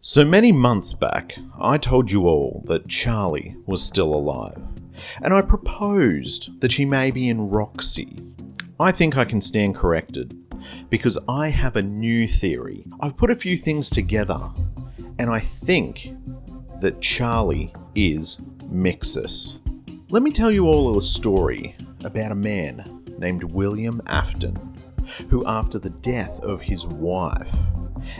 So many months back, I told you all that Charlie was still alive, and I proposed that she may be in Roxy. I think I can stand corrected, because I have a new theory. I've put a few things together, and I think that Charlie is MXES. Let me tell you all a story about a man named William Afton, who after the death of his wife,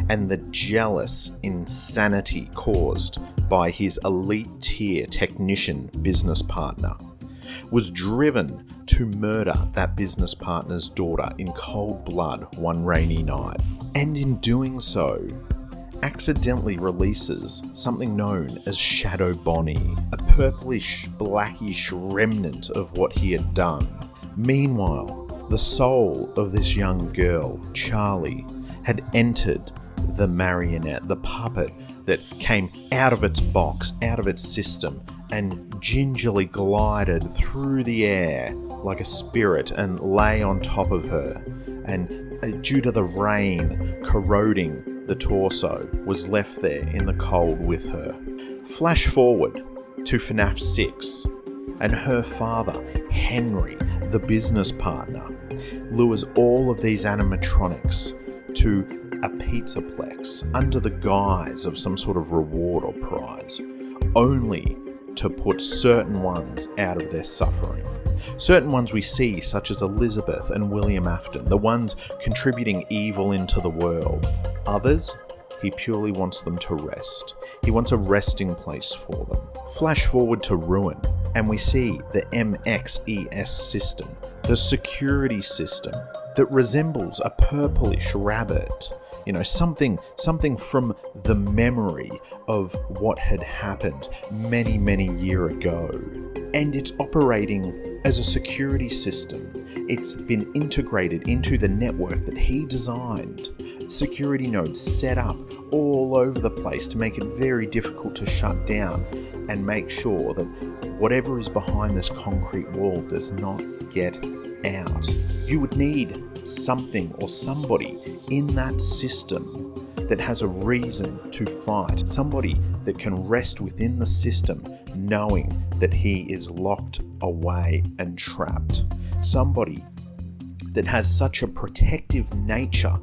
and the jealous insanity caused by his elite tier technician business partner, was driven to murder that business partner's daughter in cold blood one rainy night, and in doing so, accidentally releases something known as Shadow Bonnie, a purplish, blackish remnant of what he had done. Meanwhile, the soul of this young girl, Charlie, had entered the marionette, the puppet that came out of its box, out of its system, and gingerly glided through the air like a spirit and lay on top of her, and due to the rain corroding the torso, was left there in the cold with her. Flash forward to FNAF 6, and her father, Henry, the business partner, lures all of these animatronics to a pizzaplex under the guise of some sort of reward or prize, only to put certain ones out of their suffering. Certain ones we see, such as Elizabeth and William Afton, the ones contributing evil into the world. Others, he purely wants them to rest. He wants a resting place for them. Flash forward to Ruin, and we see the MXES system, the security system that resembles a purplish rabbit. You know, something from the memory of what had happened many years ago. And it's operating as a security system. It's been integrated into the network that he designed. Security nodes set up all over the place to make it very difficult to shut down and make sure that whatever is behind this concrete wall does not get out. You would need something or somebody in that system that has a reason to fight, somebody that can rest within the system knowing that he is locked away and trapped, somebody that has such a protective nature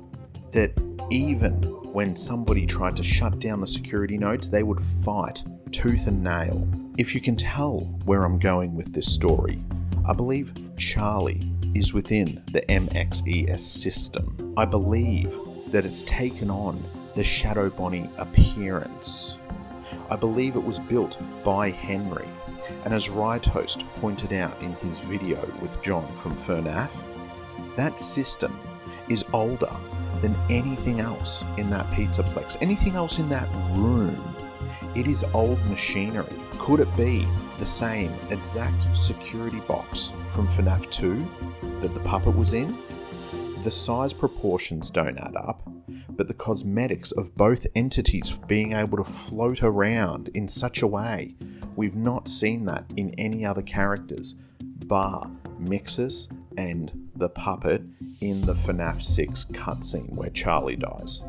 that even when somebody tried to shut down the security nodes, they would fight tooth and nail. If you can tell where I'm going with this story, I believe Charlie is within the MXES system. I believe that it's taken on the Shadow Bonnie appearance. I believe it was built by Henry, and as Rytoast pointed out in his video with John from FNAF, that system is older than anything else in that pizzaplex, anything else in that room. It is old machinery. Could it be the same exact security box from FNAF 2 that the puppet was in? The size proportions don't add up, but the cosmetics of both entities being able to float around in such a way, we've not seen that in any other characters, bar MXES and the puppet in the FNAF 6 cutscene where Charlie dies.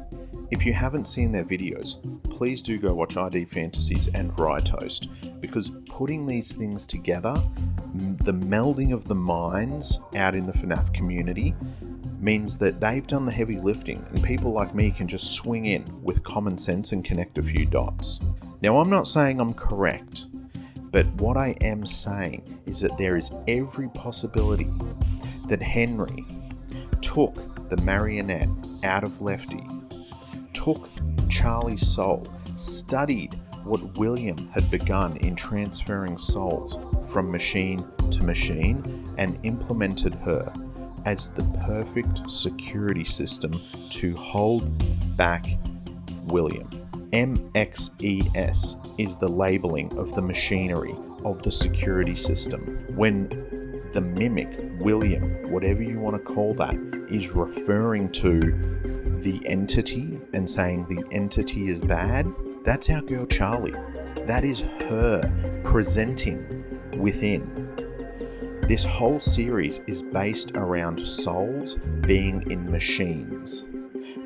If you haven't seen their videos, please do go watch ID Fantasies and Rytoast, because putting these things together, the melding of the minds out in the FNAF community, means that they've done the heavy lifting and people like me can just swing in with common sense and connect a few dots. Now, I'm not saying I'm correct, but what I am saying is that there is every possibility that Henry took the marionette out of Lefty, took Charlie's soul, studied what William had begun in transferring souls from machine to machine, and implemented her as the perfect security system to hold back William. MXES is the labeling of the machinery of the security system. When the mimic, William, whatever you want to call that, is referring to the entity and saying the entity is bad, that's our girl Charlie. That is her presenting within. This whole series is based around souls being in machines.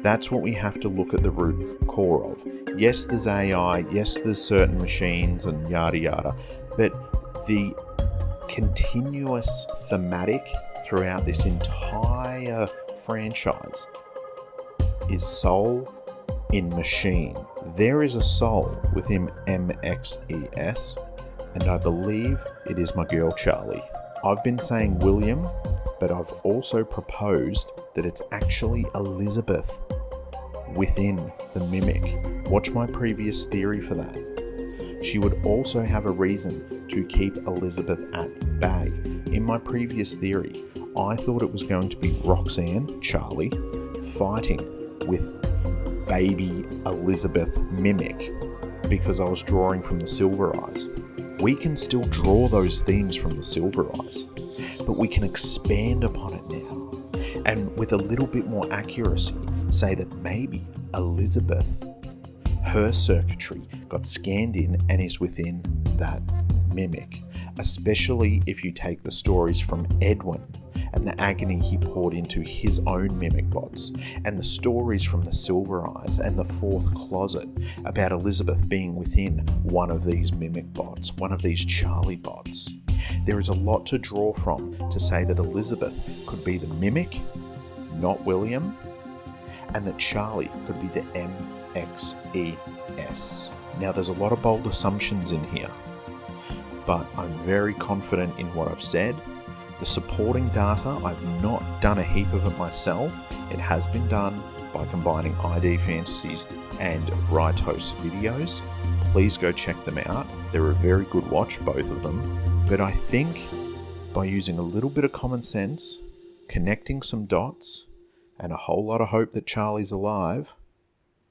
That's what we have to look at the root core of. Yes, there's AI, yes, there's certain machines and yada yada, but the continuous thematic throughout this entire franchise is soul in machine. There is a soul within MXES, and I believe it is my girl Charlie. I've been saying William, but I've also proposed that it's actually Elizabeth within the mimic. Watch my previous theory for that. She would also have a reason to keep Elizabeth at bay. In my previous theory, I thought it was going to be Roxanne, Charlie, fighting with baby Elizabeth mimic because I was drawing from the Silver Eyes. We can still draw those themes from the Silver Eyes, but we can expand upon it now, and with a little bit more accuracy, say that maybe Elizabeth, her circuitry got scanned in and is within that mimic, especially if you take the stories from Edwin and the agony he poured into his own mimic bots, and the stories from the Silver Eyes and the Fourth Closet about Elizabeth being within one of these mimic bots, one of these Charlie bots. There is a lot to draw from to say that Elizabeth could be the mimic, not William, and that Charlie could be the MXES. Now, there's a lot of bold assumptions in here, but I'm very confident in what I've said. The supporting data, I've not done a heap of it myself. It has been done by combining ID Fantasies and Rightos videos. Please go check them out. They're a very good watch, both of them. But I think by using a little bit of common sense, connecting some dots, and a whole lot of hope that Charlie's alive,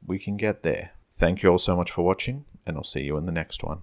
we can get there. Thank you all so much for watching, and I'll see you in the next one.